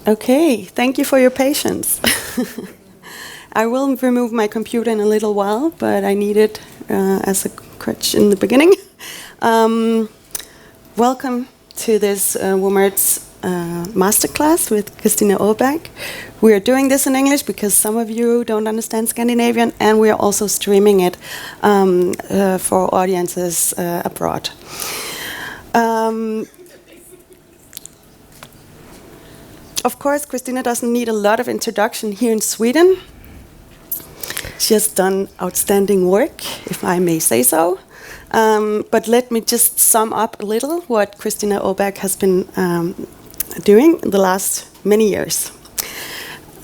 Okay, thank you for your patience. I will remove my computer in a little while, but I need it as a crutch in the beginning. Welcome to this Womarts Masterclass with Kristina A. We are doing this in English because some of you don't understand Scandinavian, and we are also streaming it for audiences abroad. Of course, Kristina doesn't need a lot of introduction here in Sweden. She has done outstanding work, if I may say so. But let me just sum up a little what Kristina A has been doing in the last many years.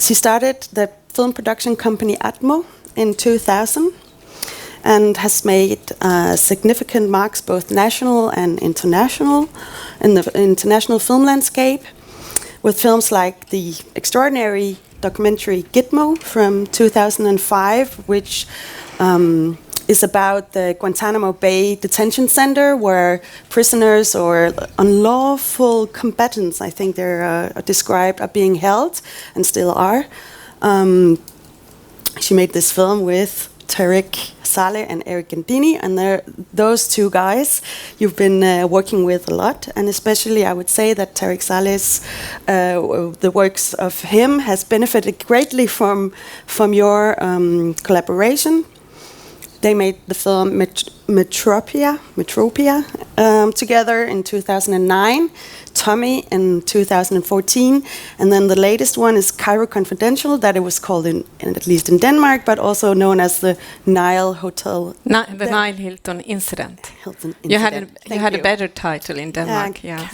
She started the film production company Atmo in 2000 and has made significant marks, both national and international, in the international film landscape, with films like the extraordinary documentary Gitmo from 2005, which is about the Guantanamo Bay detention center where prisoners or unlawful combatants, I think they're described, are being held and still are. She made this film with Tarek Saleh and Eric Gandini, and those two guys you've been working with a lot, and especially I would say that Tarek Saleh's the works of him has benefited greatly from your collaboration. They made the film Metropia together in 2009, Tommy in 2014, and then the latest one is Cairo Confidential, that it was called in at least in Denmark, but also known as the Nile Hotel. The Nile Hilton Incident. You had a better title in Denmark, yeah.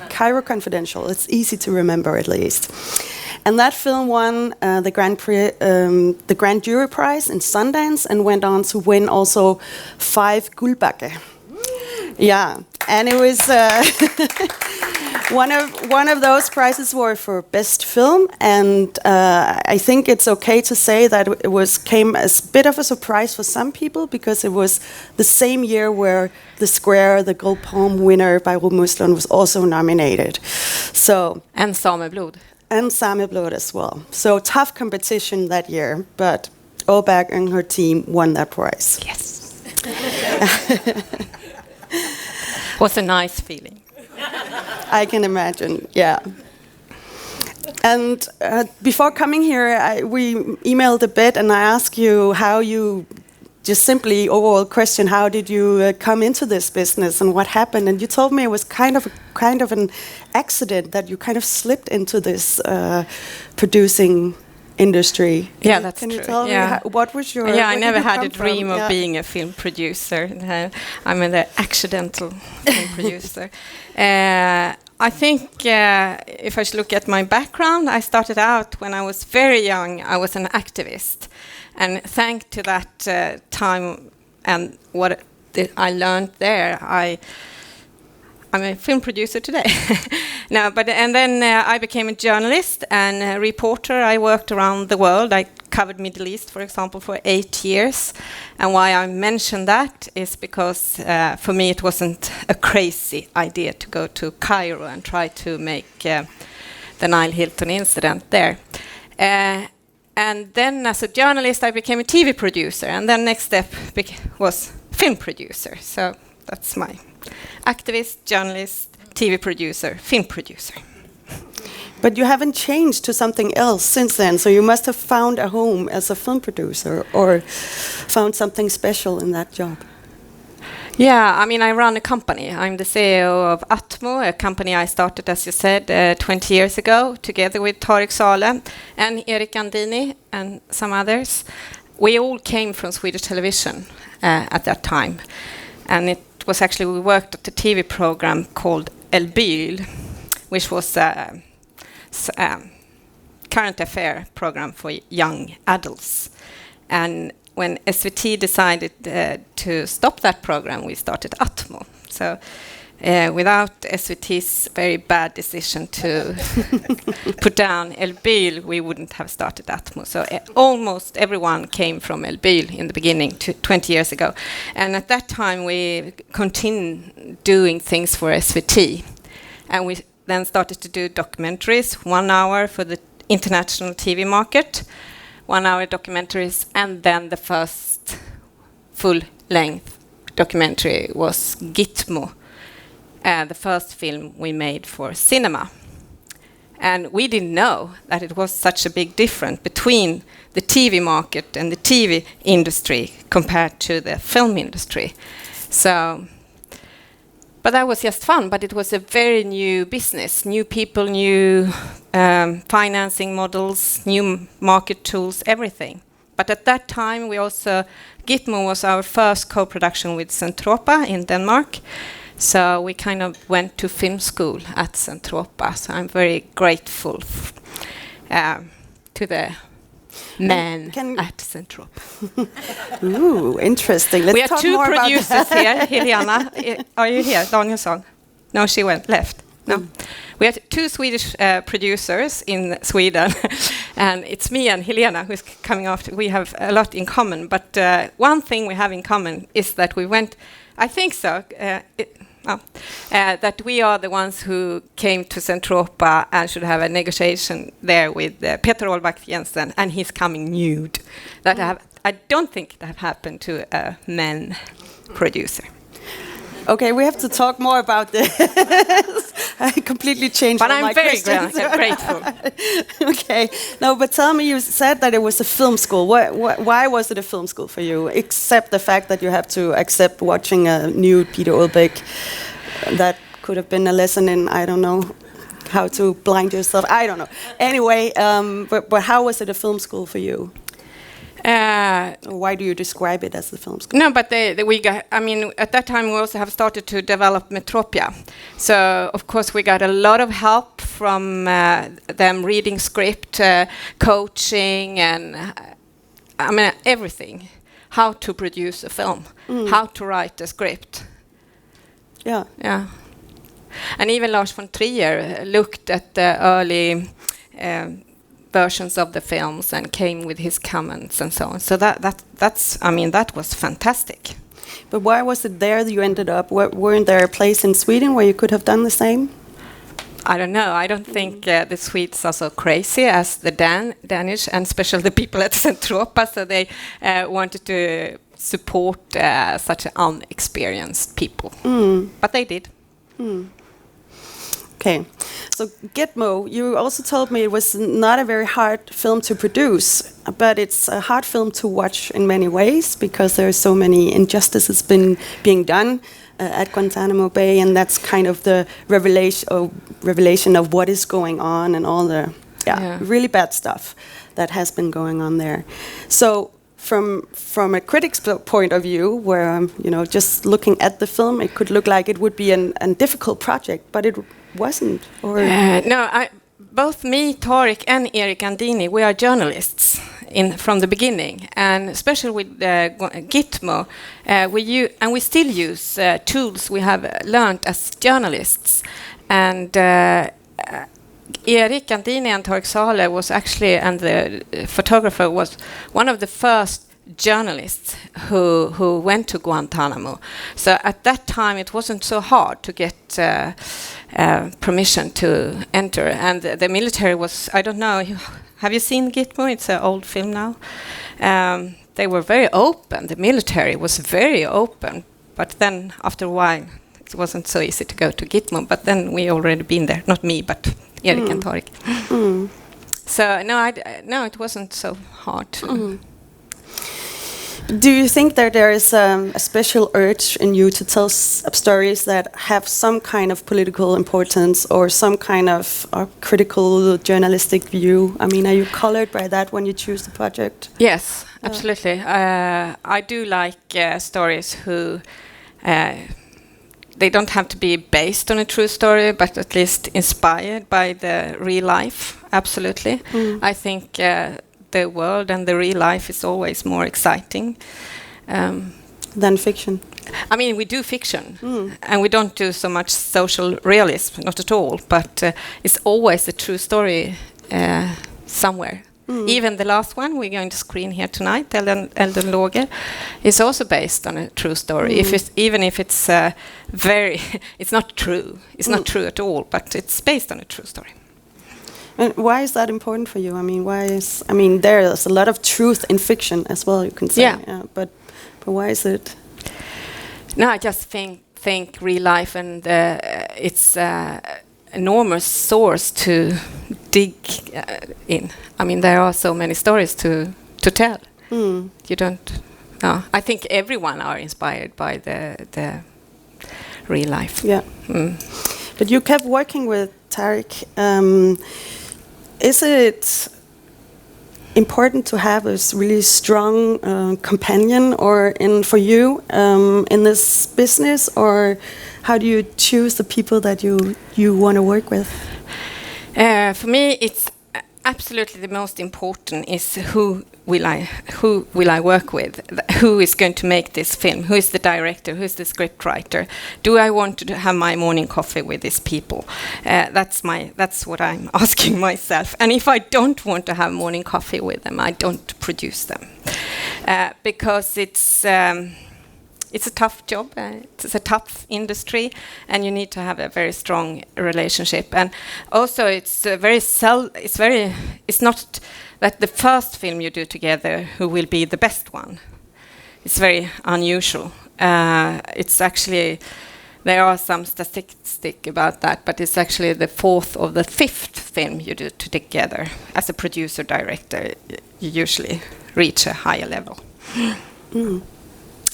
Cairo Confidential. It's easy to remember at least. And that film won the Grand Jury Prize in Sundance and went on to win also 5 Guldbagge. Yeah, and it was one of those prizes were for best film, and I think it's okay to say that it came as a bit of a surprise for some people because it was the same year where The Square, the Gold Palm winner by Ruben Östlund, was also nominated. So and Sameblod. And Sameblod as well. So tough competition that year, but Åberg and her team won that prize. Yes. Was a nice feeling. I can imagine, yeah. And before coming here, we emailed a bit, and I asked you how you, just simply overall question, how did you come into this business and what happened? And you told me it was kind of an accident that you kind of slipped into this producing industry. Yeah, that's true. Can you true. tell me what was your? Yeah, I never had a dream of being a film producer. I'm an accidental film producer. I think if I should look at my background, I started out when I was very young. I was an activist. And thanks to that time and what I learned there, I'm a film producer today. Then I became a journalist and a reporter. I worked around the world. I covered Middle East, for example, for 8 years. And why I mention that is because for me it wasn't a crazy idea to go to Cairo and try to make the Nile Hilton incident there. And then as a journalist, I became a TV producer. And then next step was film producer. So that's my activist, journalist, TV producer, film producer. But you haven't changed to something else since then. So you must have found a home as a film producer or found something special in that job. Yeah, I mean, I run a company. I'm the CEO of Atmo, a company I started, as you said, 20 years ago, together with Tarek Saleh and Eric Gandini and some others. We all came from Swedish television at that time. And it was actually, we worked at a TV program called El Byl, which was a current affair program for young adults. And when SVT decided to stop that program, we started Atmo. So without SVT's very bad decision to put down El Byl, we wouldn't have started Atmo. So almost everyone came from El Byl in the beginning, 20 years ago. And at that time, we continued doing things for SVT. And we then started to do documentaries, 1 hour for the international TV market, 1 hour documentaries, and then the first full-length documentary was Gitmo, the first film we made for cinema. And we didn't know that it was such a big difference between the TV market and the TV industry compared to the film industry. So, but that was just fun, but it was a very new business, new people, new financing models, new market tools, everything. But at that time, Gitmo was our first co-production with Centropa in Denmark. So we kind of went to film school at Centropa. So I'm very grateful to the men at Centropa. Ooh, interesting. We have two producers here. Helena, are you here? Danielsson? No, she left. No. We had two Swedish producers in Sweden, and it's me and Helena who's coming after. We have a lot in common, but one thing we have in common is that we went, I think so, that we are the ones who came to Centropa and should have a negotiation there with Peter Olbach Jensen, and he's coming nude. I don't think that happened to a men producer. Okay, we have to talk more about this. I completely changed but all I'm my very questions. grateful. Okay. No, but tell me, you said that it was a film school. Why was it a film school for you? Except the fact that you have to accept watching a nude Peter Olbæk. That could have been a lesson in, I don't know, how to blind yourself. I don't know. Anyway, but how was it a film school for you? Why do you describe it as a film school? No, but at that time we also have started to develop Metropia. So, of course, we got a lot of help from them reading script, coaching, and everything. How to produce a film, how to write a script. Yeah. Yeah. And even Lars von Trier looked at the early versions of the films and came with his comments and so on. So that was fantastic. But why was it there that you ended up? Weren't there a place in Sweden where you could have done the same? I don't know. I don't think the Swedes are so crazy as the Danish, and especially the people at Centropa. So they wanted to support such unexperienced people. But they did. Okay, so Gitmo, you also told me it was not a very hard film to produce, but it's a hard film to watch in many ways because there are so many injustices being done at Guantanamo Bay, and that's kind of the revelation of what is going on and all the really bad stuff that has been going on there. So from a critic's point of view, where just looking at the film, it could look like it would be a difficult project, but it wasn't. Or both me, Tarik, and Erik Andini, we are journalists from the beginning, and especially with Gitmo, we still use tools we have learned as journalists. And Erik Andini and Tarik Saleh was actually, and the photographer was one of the first journalists who went to Guantanamo. So at that time it wasn't so hard to get permission to enter, and the military was, I don't know, have you seen Gitmo? It's an old film now. They were very open. The military was very open, but then after a while it wasn't so easy to go to Gitmo, but then we already been there, not me, but Erik and Tarik. So no, it wasn't so hard to. Do you think that there is a special urge in you to tell stories that have some kind of political importance or some kind of critical journalistic view? I mean, are you colored by that when you choose the project? Yes, absolutely. I do like stories who they don't have to be based on a true story, but at least inspired by the real life. Absolutely. I think the world and the real life is always more exciting than fiction. I mean, we do fiction, and we don't do so much social realism, not at all. But it's always a true story somewhere. Even the last one we're going to screen here tonight, Elden Låge, is also based on a true story. Even if it's it's not true. It's not true at all, but it's based on a true story. And why is that important for you? I mean, there's a lot of truth in fiction as well, you can say. Yeah. But why is it? No, I just think real life, and it's enormous source to dig in. I mean, there are so many stories to tell. You don't. No, I think everyone are inspired by the real life. Yeah. But you kept working with Tarek. Is it important to have a really strong companion for you in this business, or how do you choose the people that you want to work with? For me, it's absolutely the most important is who will I work with? Who is going to make this film? Who is the director? Who is the script writer? Do I want to have my morning coffee with these people? That's what I'm asking myself. And if I don't want to have morning coffee with them, I don't produce them because it's a tough job. It's a tough industry, and you need to have a very strong relationship. And also, it's not that the first film you do together who will be the best one. It's very unusual. It's actually, there are some statistics about that, but it's actually the fourth or the fifth film you do together. As a producer-director, you usually reach a higher level.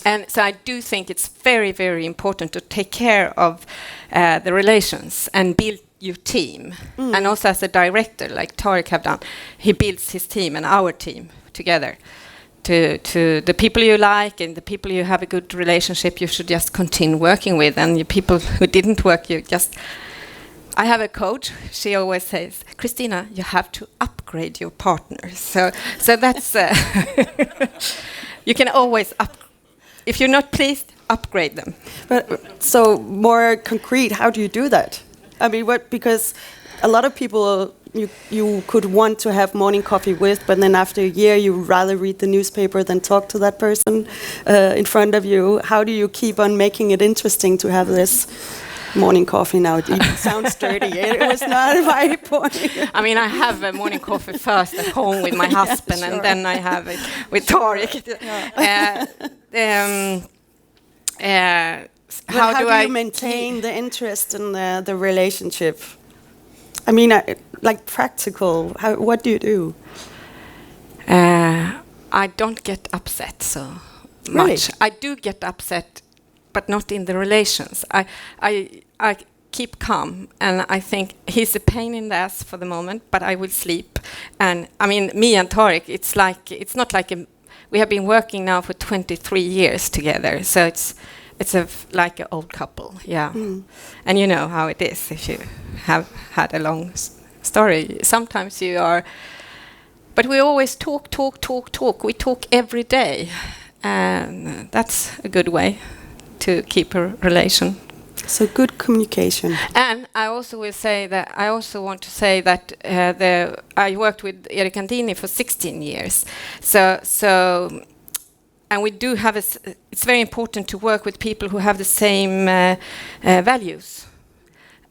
And so I do think it's very, very important to take care of the relations and build your team. And also as a director, like Tarek have done, he builds his team and our team together. To the people you like and the people you have a good relationship, you should just continue working with. And the people who didn't work, I have a coach. She always says, Kristina, you have to upgrade your partner. So that's you can always upgrade. If you're not pleased, upgrade them. But so more concrete, how do you do that? I mean, because a lot of people you could want to have morning coffee with, but then after a year you rather read the newspaper than talk to that person in front of you. How do you keep on making it interesting to have this morning coffee now? It sounds dirty. It was not my point. I mean, I have a morning coffee first at home with my husband, and then I have it with Tarek. How do you maintain the interest in the relationship? I mean, like practical. What do you do? I don't get upset so much. Really? I do get upset, but not in the relations. I keep calm, and I think he's a pain in the ass for the moment, but I will sleep. And I mean, me and Tarek, it's not like we have been working now for 23 years together, so it's like an old couple, yeah. And you know how it is if you have had a long story. Sometimes you are, but we always talk. We talk every day, and that's a good way to keep a relation. So good communication. And I also want to say that I worked with Erik Andini for 16 years. So and we do have it's very important to work with people who have the same values,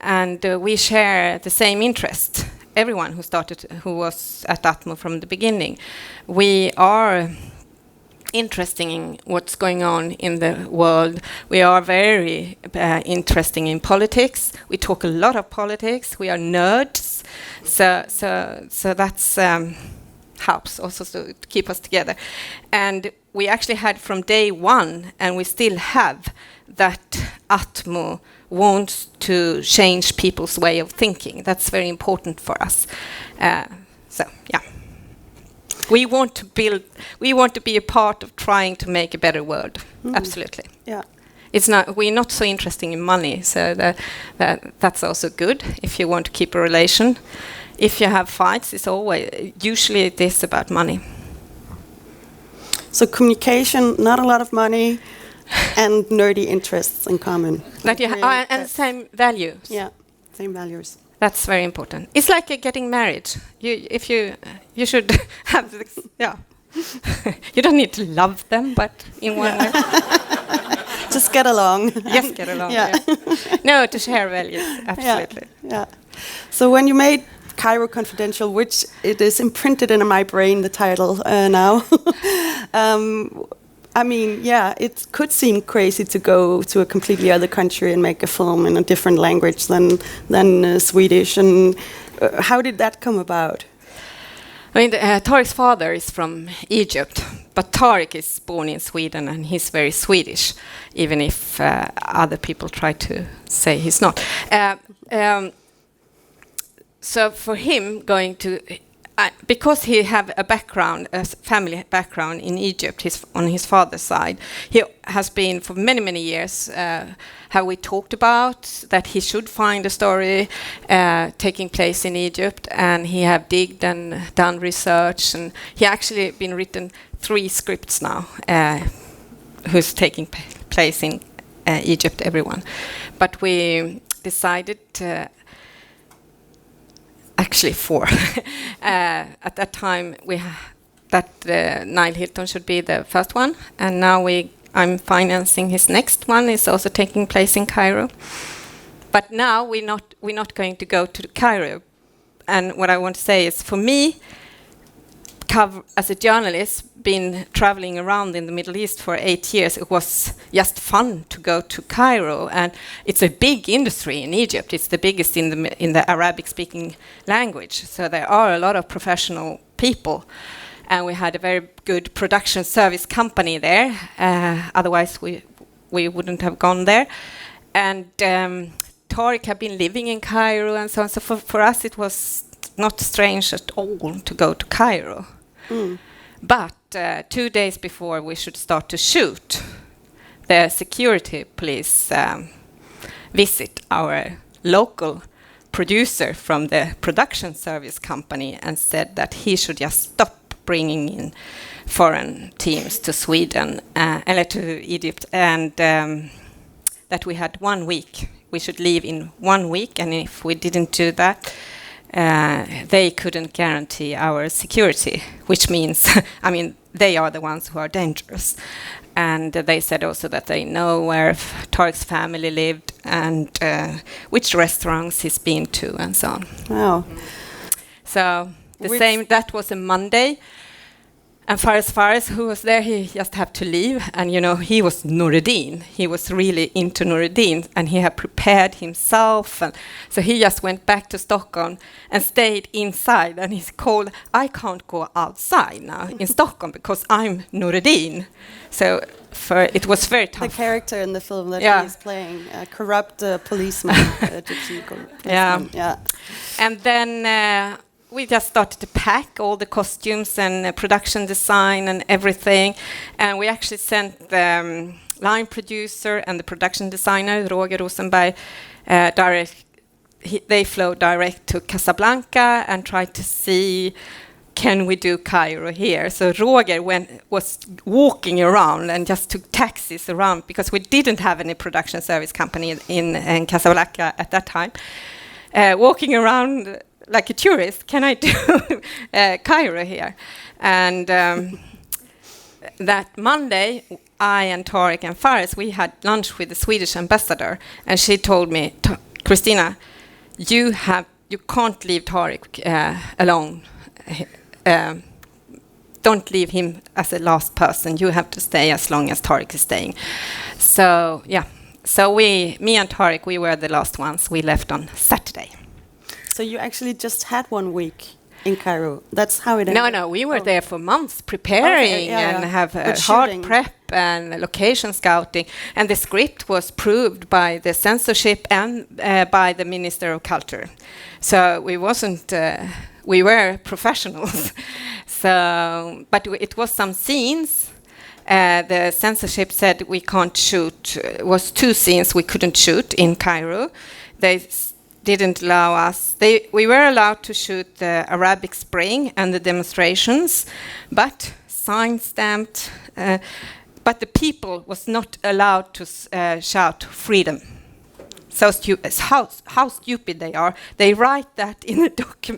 and we share the same interest. Everyone who was at Atmo from the beginning, we are interested in what's going on in the world. We are very interested in politics. We talk a lot of politics. We are nerds, so that's helps also to keep us together. And we actually had from day one, and we still have, that Atmo wants to change people's way of thinking. That's very important for us. So yeah. We want to be a part of trying to make a better world. Absolutely. Yeah. We're not so interested in money, so that's also good if you want to keep a relation. If you have fights, usually it is about money. So communication, not a lot of money, and nerdy interests in common. And same values. Yeah, same values. That's very important. It's like getting married. You should have this, yeah. You don't need to love them, but in one way. Just get along. Just get along. Yeah. No, to share values. Absolutely. Yeah. So when you made Cairo Confidential, which it is imprinted in my brain, the title now. I mean, yeah, it could seem crazy to go to a completely other country and make a film in a different language than Swedish. And how did that come about? I mean, Tariq's father is from Egypt, but Tariq is born in Sweden and he's very Swedish, even if other people try to say he's not. So for him going to, because he have a background, a family background in Egypt, on his father's side, he has been for many, many years, how we talked about that he should find a story taking place in Egypt, and he have digged and done research, and he actually been written 3 scripts now, who's taking place in Egypt, everyone. But we decided actually 4. At that time, that Nile Hilton should be the first one, and now I'm financing his next one. It's also taking place in Cairo. But now we're not going to go to Cairo. And what I want to say is, for me, as a journalist, been traveling around in the Middle East for 8 years, it was just fun to go to Cairo, and it's a big industry in Egypt. It's the biggest in the Arabic-speaking language, so there are a lot of professional people, and we had a very good production service company there. Otherwise, we wouldn't have gone there. And Tariq had been living in Cairo, and so on. So for us, it was not strange at all to go to Cairo. But 2 days before we should start to shoot, the security police visit our local producer from the production service company and said that he should just stop bringing in foreign teams to Sweden and to Egypt, and that we had 1 week. We should leave in 1 week, and if we didn't do that, they couldn't guarantee our security, which means, I mean, they are the ones who are dangerous. And they said also that they know where Tariq's family lived and which restaurants he's been to and so on. Wow. So that was a Monday. And Faris, who was there, he just had to leave. And, you know, he was Nuruddin. He was really into Nuruddin, and he had prepared himself. And so he just went back to Stockholm and stayed inside. And he's called, I can't go outside now in Stockholm because I'm Nuruddin. So it was very tough. The character in the film that he's playing, a corrupt policeman, Egyptian policeman. Yeah. And then we just started to pack all the costumes and production design and everything. And we actually sent the line producer and the production designer, Roger Rosenberg, they flew direct to Casablanca and tried to see, can we do Cairo here? So Roger was walking around and just took taxis around because we didn't have any production service company in Casablanca at that time. Walking around like a tourist, can I do Cairo here? And that Monday, I and Tariq and Faris, we had lunch with the Swedish ambassador, and she told me, Kristina, you can't leave Tariq alone. Don't leave him as the last person. You have to stay as long as Tariq is staying. So yeah, so me and Tariq, we were the last ones. We left on Saturday. So you actually just had 1 week in Cairo. That's how it ended. No, we were there for months preparing and have hard prep and location scouting. And the script was proved by the censorship and by the Minister of Culture. So we were professionals. So, but it was some scenes. The censorship said we can't shoot. It was 2 scenes we couldn't shoot in Cairo. They didn't allow us. We were allowed to shoot the Arabic Spring and the demonstrations, but sign stamped. But the people was not allowed to shout freedom. so how stupid they are. They write that in a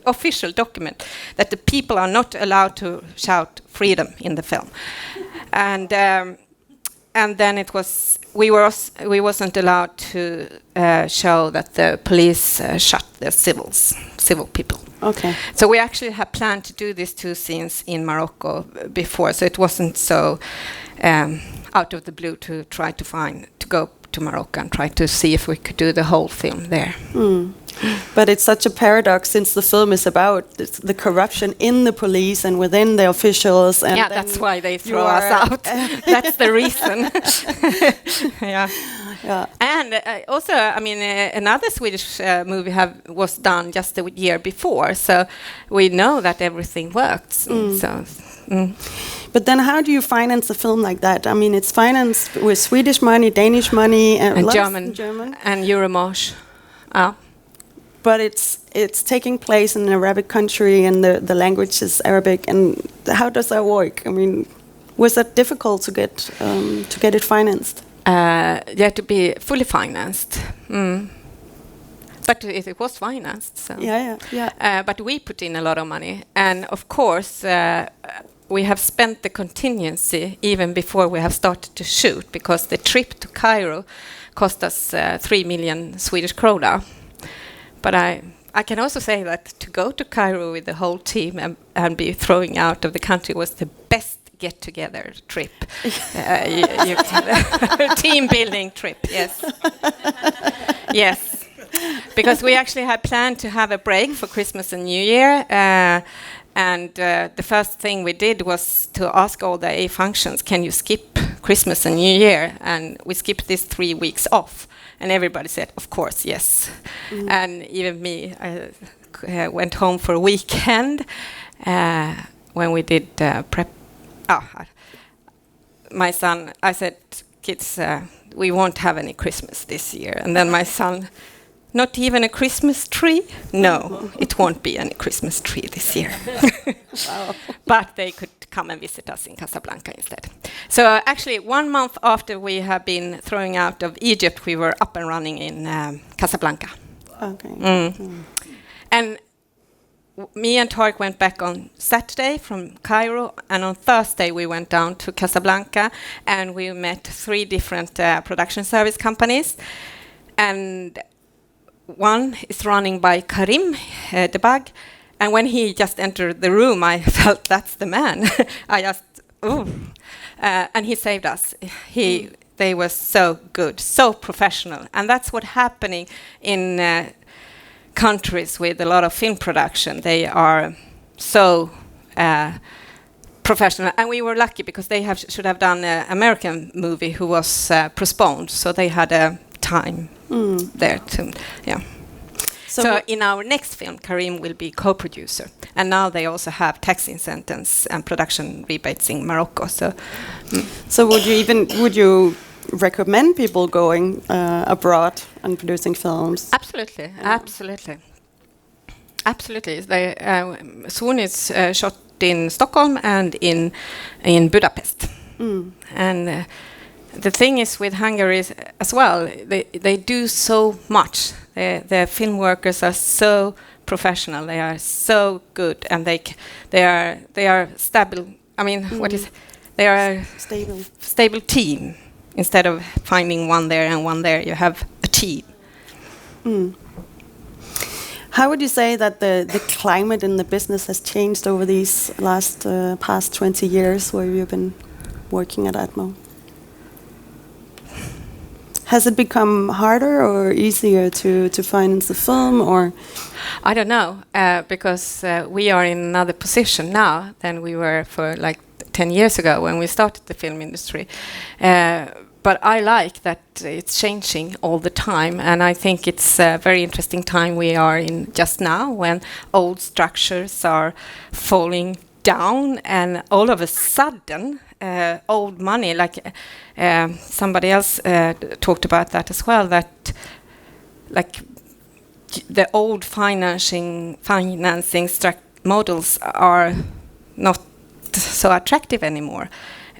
official document that the people are not allowed to shout freedom in the film, and then it was we wasn't allowed to show that the police shot the civil people. Okay. So we actually had planned to do these 2 scenes in Morocco before, so it wasn't so out of the blue to try to go to Morocco and try to see if we could do the whole film there. But it's such a paradox, since the film is about the corruption in the police and within the officials. And yeah, that's why they throw us out. That's the reason. Yeah. And also, I mean, another Swedish movie was done just a year before, so we know that everything works. But then how do you finance a film like that? I mean, it's financed with Swedish money, Danish money, and German and Euromarche. But it's taking place in an Arabic country, and the language is Arabic. And how does that work? I mean, was that difficult to get it financed? To be fully financed. But it was financed. So. Yeah. But we put in a lot of money, and of course we have spent the contingency even before we have started to shoot, because the trip to Cairo cost us 3 million Swedish krona. But I can also say that to go to Cairo with the whole team and be throwing out of the country was the best get-together trip. Team building trip, yes. Yes. Because we actually had planned to have a break for Christmas and New Year. And the first thing we did was to ask all the A functions, can you skip Christmas and New Year? And we skipped these 3 weeks off. And everybody said, of course, yes. And even me, I went home for a weekend when we did prep. My son, I said, kids, we won't have any Christmas this year. And then my son, not even a Christmas tree? No, it won't be any Christmas tree this year. Wow. But they could come and visit us in Casablanca instead. So actually 1 month after we have been throwing out of Egypt, we were up and running in Casablanca. Okay. And me and Tarek went back on Saturday from Cairo, and on Thursday we went down to Casablanca, and we met 3 different production service companies. And one is running by Karim the Bug, and when he just entered the room, I felt that's the man. I just, and he saved us. They were so good, so professional, and that's what's happening in countries with a lot of film production. They are so professional, and we were lucky because they should have done an American movie who was postponed, so they had a time there too. Yeah. So in our next film, Karim will be co-producer, and now they also have tax incentives and production rebates in Morocco. So would you recommend people going abroad and producing films? Absolutely, absolutely. Soon is shot in Stockholm and in Budapest, and. The thing is with Hungary as well, they do so much. The film workers are so professional. They are so good, and they are stable. I mean, they are a stable team. Instead of finding one there and one there, you have a team. How would you say that the climate in the business has changed over these past 20 years where you've been working at Atmo? Has it become harder or easier to finance the film, or? I don't know, because we are in another position now than we were for like 10 years ago when we started the film industry. But I like that it's changing all the time, and I think it's a very interesting time we are in just now, when old structures are falling down, and all of a sudden old money, like somebody else talked about that as well, that like the old financing models are not so attractive anymore.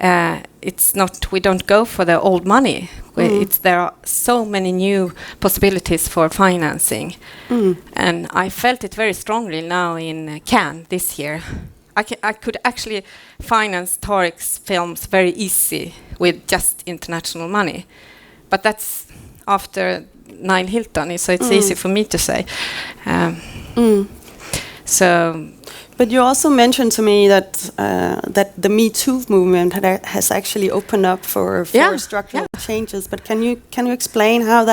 it's not, we don't go for the old money. There are so many new possibilities for financing. And I felt it very strongly now in Cannes this year. I could actually finance Tariq's films very easy with just international money. But that's after Nile Hilton, so it's easy for me to say. So, but you also mentioned to me that that the Me Too movement has actually opened up for structural changes. But can you explain how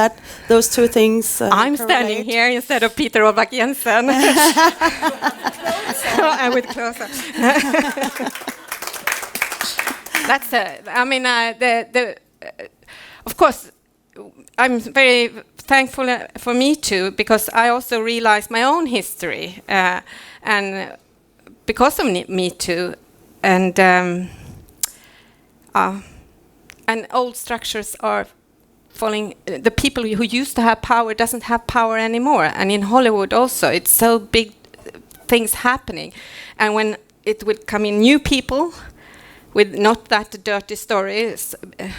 those two things? I'm standing here instead of Peter Olbach Jensen. I would closer. That's I mean, of course, I'm very thankful for Me Too, because I also realized my own history, and because of Me Too, and old structures are falling. The people who used to have power doesn't have power anymore, and in Hollywood also, it's so big things happening, and when it would come in new people with not that dirty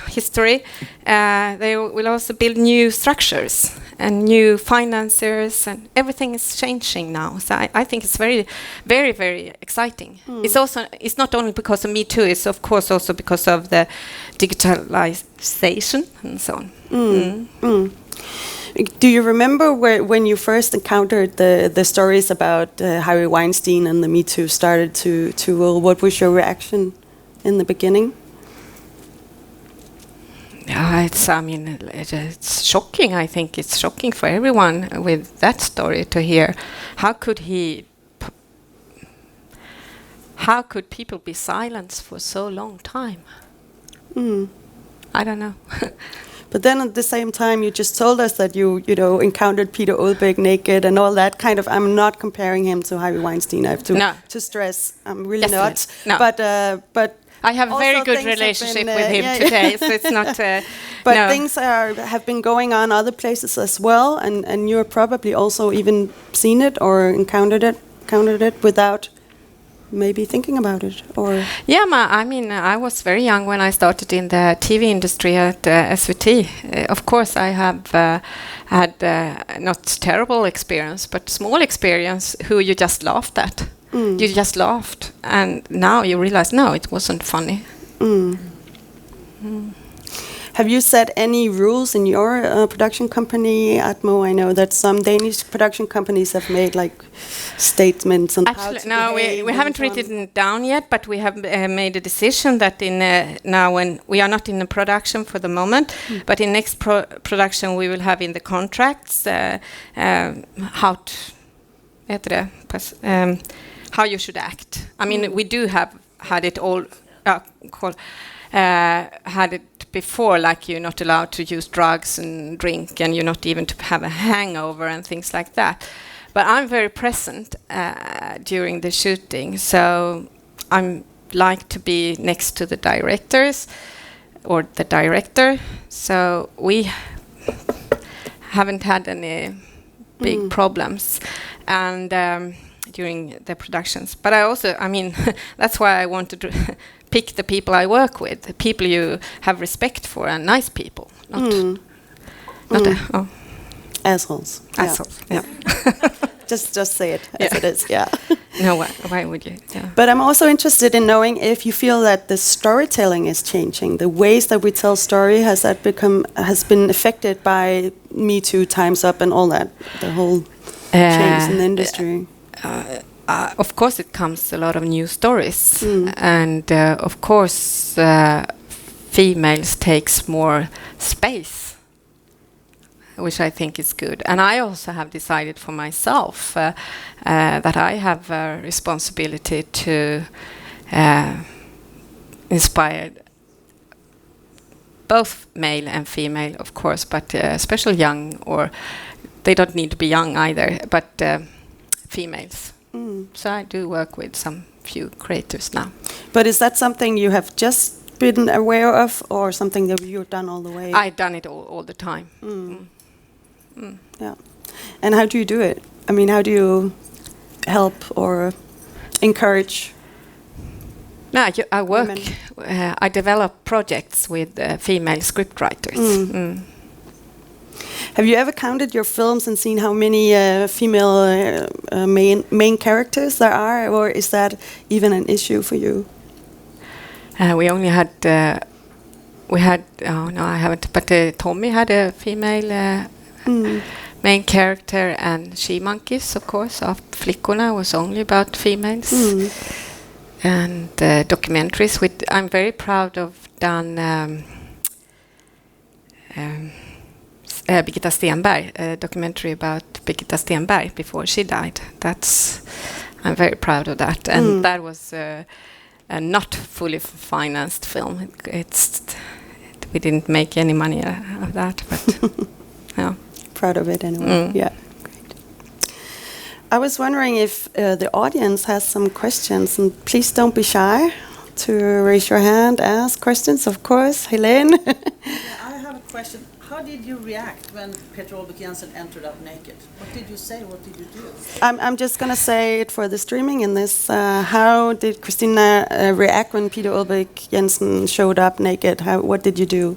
history, they will also build new structures and new financiers, and everything is changing now. So I think it's very, very, very exciting. It's not only because of Me Too, it's of course also because of the digitalization and so on. Do you remember when you first encountered the stories about Harvey Weinstein and the Me Too started to roll? What was your reaction in the beginning? Yeah, it's shocking. I think it's shocking for everyone with that story to hear. How could people be silenced for so long time? I don't know. But then at the same time, you just told us that you encountered Peter Olbæk naked and all that kind of. I'm not comparing him to Harvey Weinstein. I have to stress. I'm really not. No. But I have a very good relationship with him today, so it's not. But things have been going on other places as well, and you're probably also even seen it or encountered it without maybe thinking about it, or I was very young when I started in the TV industry at SVT. Of course, I have had not terrible experience, but small experience who you just laughed at. You just laughed, and now you realize no, it wasn't funny. Have you set any rules in your production company, Atmo? I know that some Danish production companies have made like statements on how to behave. We haven't written it down yet, but we have made a decision that now when we are not in the production for the moment, but in next production we will have in the contracts how you should act. I mean, we do have had it all had it before, like you're not allowed to use drugs and drink, and you're not even to have a hangover and things like that. But I'm very present during the shooting, so I'm like to be next to the directors or the director. So we haven't had any big problems, and during the productions. But that's why I wanted to pick the people I work with, the people you have respect for, and nice people, not assholes. Assholes. Yeah. just say it as it is. Yeah. No, why would you? Yeah. But I'm also interested in knowing if you feel that the storytelling is changing, the ways that we tell story. Has been affected by Me Too, Time's Up, and all that, the whole change in the industry? Of course, it comes a lot of new stories, and of course, females takes more space, which I think is good. And I also have decided for myself that I have a responsibility to inspire both male and female, of course, but especially young, or they don't need to be young either, but females. So I do work with some few creators now. But is that something you have just been aware of, or something that you've done all the way? I've done it all the time. Yeah. And how do you do it? I mean, how do you help or encourage? No, I work. women? I develop projects with female scriptwriters. Have you ever counted your films and seen how many female main characters there are, or is that even an issue for you? We only had. Oh no, I haven't. But Tommy had a female main character, and She Monkeys, of course. Of Flickorna was only about females. And documentaries. I'm very proud of done. Birgitta Stenberg, a documentary about Birgitta Stenberg before she died. I'm very proud of that. And that was a not fully financed film. We didn't make any money of that, but yeah. Proud of it anyway. Yeah, great. I was wondering if the audience has some questions, and please don't be shy to raise your hand, ask questions, of course. Helene? I have a question. How did you react when Peter Olbeck Jensen entered up naked? What did you say? What did you do? I'm just going to say it for the streaming in this. How did Kristina react when Peter Olbeck Jensen showed up naked? What did you do?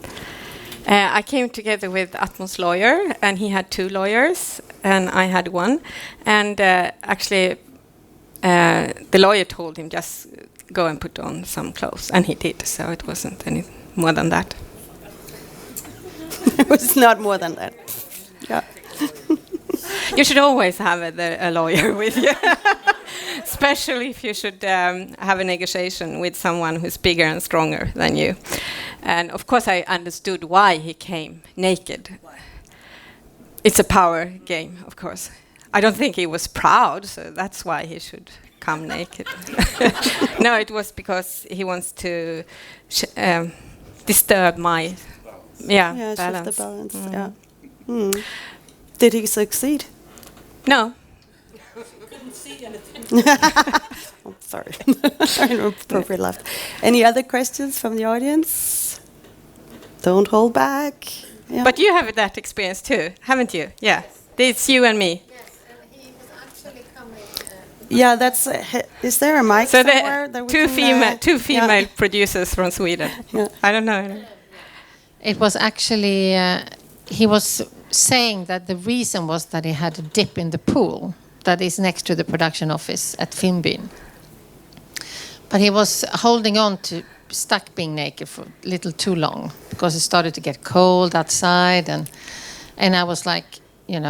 I came together with Atmos' lawyer, and he had 2 lawyers, and I had 1. And actually, the lawyer told him just go and put on some clothes, and he did. So it wasn't any more than that. It was not more than that. Yeah. You should always have a lawyer with you, especially if you should have a negotiation with someone who's bigger and stronger than you. And of course, I understood why he came naked. It's a power game, of course. I don't think he was proud, so that's why he should come naked. No, it was because he wants to disturb my balance. Shift the balance. Yeah. Did he succeed? No. Couldn't see anything. Oh, sorry. Inappropriate laugh. Any other questions from the audience? Don't hold back. Yeah. But you have that experience too, haven't you? Yeah. It's you and me. Yes, and he was actually coming. Yeah, that's. Is there a mic So somewhere? the two female producers from Sweden. Yeah. I don't know. It was actually, he was saying that the reason was that he had a dip in the pool that is next to the production office at Filmbyn. But he was holding on to stuck being naked for a little too long because it started to get cold outside, and I was like, you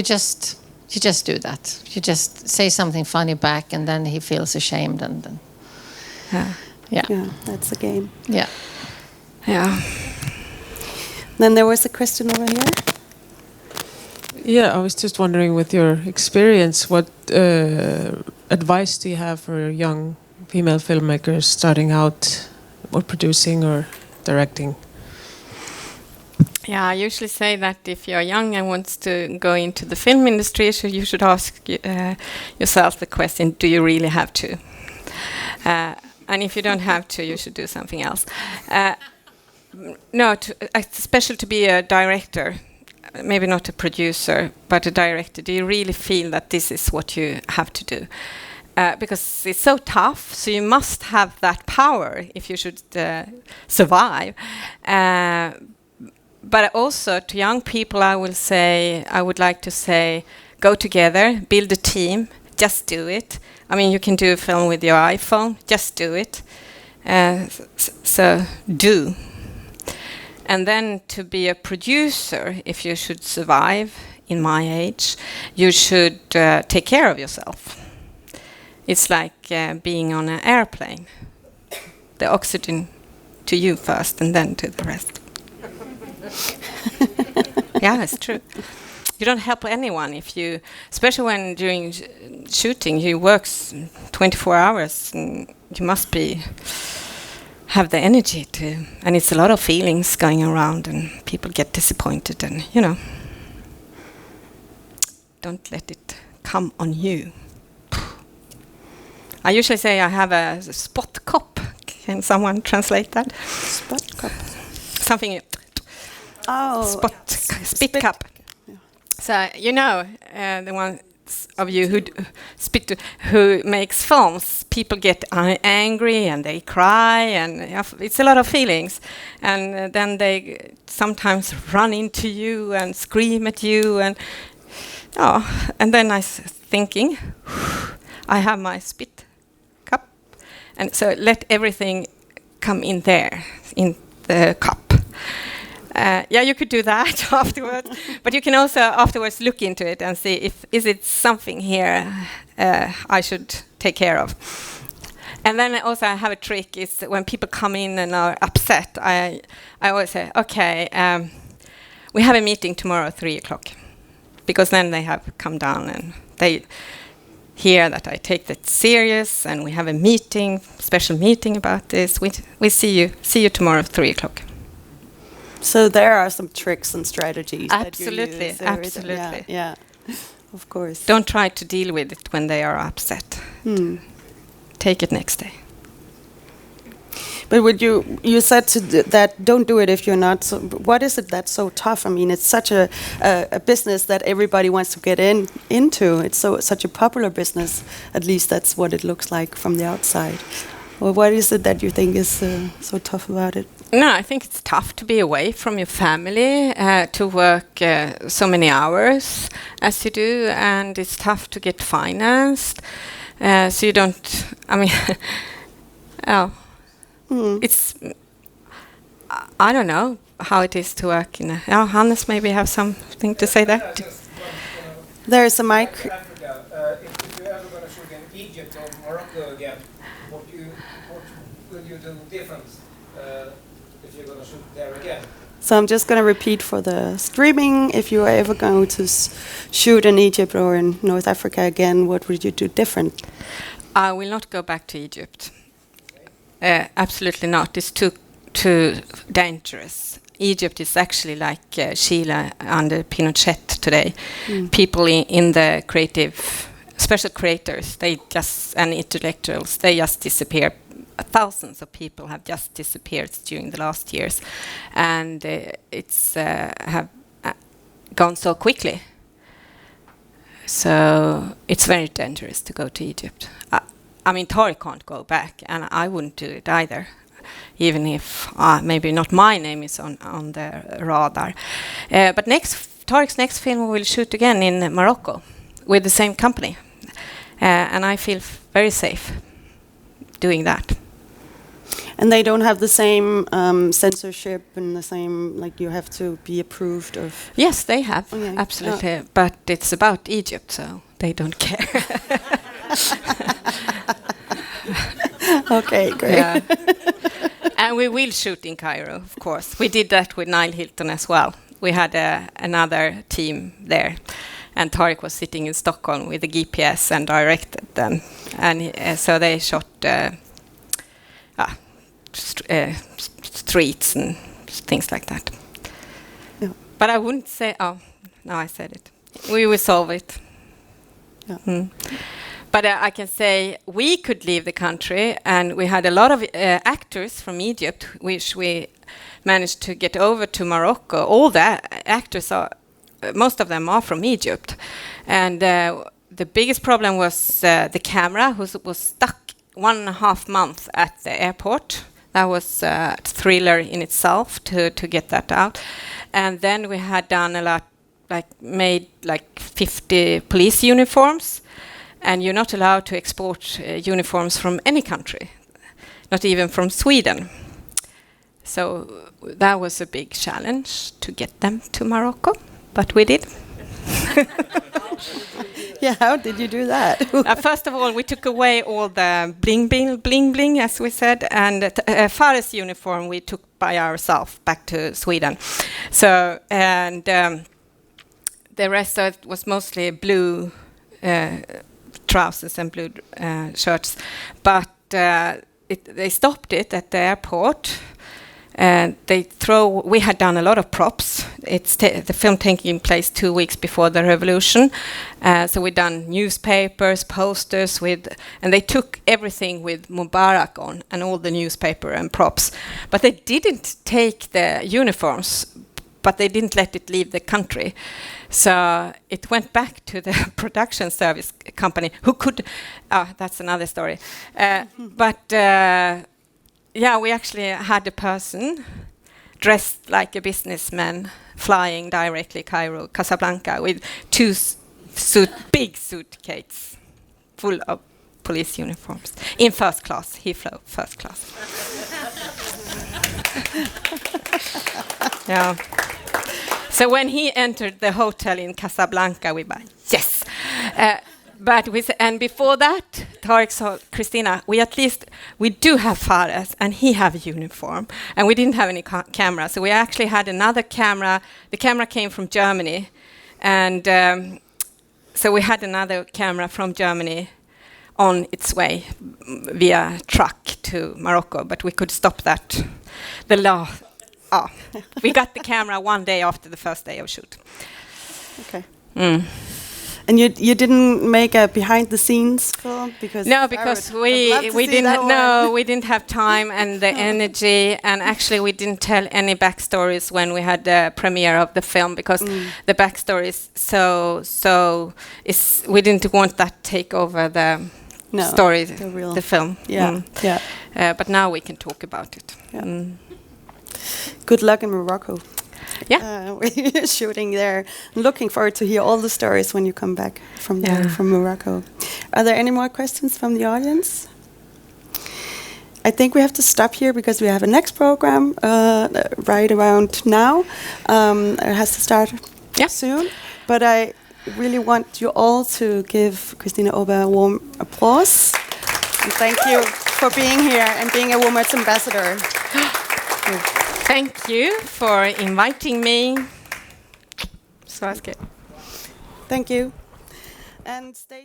just do that. You just say something funny back, and then he feels ashamed, and then Yeah, that's the game. Yeah. Yeah. Then there was a question over here. Yeah, I was just wondering, with your experience, what advice do you have for young female filmmakers starting out, or producing or directing? Yeah, I usually say that if you're young and wants to go into the film industry, you should ask yourself the question, do you really have to? And if you don't have to, you should do something else. No, especially to be a director, maybe not a producer, but a director. Do you really feel that this is what you have to do? Because it's so tough, so you must have that power if you should survive. But also to young people, I would like to say, go together, build a team, just do it. I mean, you can do a film with your iPhone, just do it. So do. And then to be a producer, if you should survive in my age, you should take care of yourself. It's like being on an airplane. The oxygen to you first and then to the rest. Yeah, it's true. You don't help anyone if you, especially when during shooting, you work 24 hours. And you must have the energy to, and it's a lot of feelings going around, and people get disappointed, and don't let it come on you. I usually say I have a spot cop. Can someone translate that? Spot cup. Something. Oh. Spit cup. Yeah. So the one of you who makes films, people get angry and they cry, and it's a lot of feelings, and then they sometimes run into you and scream at you, and then I was thinking, I have my spit cup, and so let everything come in there, in the cup. You could do that afterwards, but you can also afterwards look into it and see is it something here I should take care of. And then also I have a trick is when people come in and are upset, I always say, okay, we have a meeting tomorrow at 3:00, because then they have come down and they hear that I take that serious, and we have a meeting, special meeting about this. We see you tomorrow at 3:00. So there are some tricks and strategies. Absolutely, that you use. absolutely. Yeah, of course. Don't try to deal with it when they are upset. Take it next day. But would you said that don't do it if you're not. So what is it that's so tough? I mean, it's such a business that everybody wants to get into. It's such a popular business. At least that's what it looks like from the outside. Well, what is it that you think is so tough about it? No, I think it's tough to be away from your family, to work so many hours as you do, and it's tough to get financed. So you don't. I mean, it's. I don't know how it is to work in. Hannes maybe have something to say there. There's a mic. Africa, if you're ever going to shoot in Egypt or Morocco again, what will you do different if you're going to shoot there again? So I'm just going to repeat for the streaming. If you are ever going to shoot in Egypt or in North Africa again, what would you do different? I will not go back to Egypt. Absolutely not. It's too dangerous. Egypt is actually like Chile under Pinochet today. People in the creative, special creators, and intellectuals, they just disappear. Thousands of people have just disappeared during the last years, and it's have gone so quickly. So it's very dangerous to go to Egypt. I mean, Tariq can't go back, and I wouldn't do it either, even if maybe not my name is on the radar. But Tariq's next film we will shoot again in Morocco with the same company, and I feel very safe doing that. And they don't have the same censorship and the same, like you have to be approved of? Yes, they have, Okay. absolutely. But it's about Egypt, so they don't care. Okay, great. Yeah. And we will shoot in Cairo, of course. We did that with Niall Hilton as well. We had another team there, and Tariq was sitting in Stockholm with the GPS and directed them. And so they shot streets and things like that. Yeah. But I wouldn't say, no, I said it. We will solve it. Yeah. But I can say we could leave the country, and we had a lot of actors from Egypt, which we managed to get over to Morocco. All the actors most of them are from Egypt. And the biggest problem was the camera, who was stuck 1.5 months at the airport. That was a thriller in itself to get that out. And then we had done a lot, made 50 police uniforms. And you're not allowed to export uniforms from any country, not even from Sweden. So that was a big challenge to get them to Morocco, but we did. Yeah, how did you do that? First of all, we took away all the bling, as we said, and Fares uniform we took by ourselves back to Sweden. So, and the rest of it was mostly blue trousers and blue shirts. But they stopped it at the airport. And we had done a lot of props. It's the film taking place 2 weeks before the revolution. So we done newspapers, posters and they took everything with Mubarak on and all the newspaper and props. But they didn't take the uniforms. but they didn't let it leave the country. So it went back to the production service company who could, that's another story. Yeah, we actually had a person dressed like a businessman flying directly Cairo, Casablanca with two big suitcases full of police uniforms in first class. He flew first class. Yeah. So when he entered the hotel in Casablanca, we went, yes. But and before that, Tarek saw Kristina. We do have fathers, and he have a uniform, and we didn't have any camera. So we actually had another camera. The camera came from Germany, and so we had another camera from Germany on its way via truck to Morocco, but we could stop that. We got the camera one day after the first day of shoot. Okay. And you didn't make a behind the scenes film because we didn't have time and the energy, and actually we didn't tell any backstories when we had the premiere of the film because the backstory is we didn't want that take over the story, the film. But now we can talk about it. Good luck in Morocco. Yeah, we're shooting there. I'm looking forward to hear all the stories when you come back from there, from Morocco. Are there any more questions from the audience? I think we have to stop here because we have a next program right around now. It has to start soon. But I really want you all to give Kristina Ober a warm applause. And thank you for being here and being a Womarts ambassador. Thank you for inviting me. So that's good. Thank you. And stay tuned.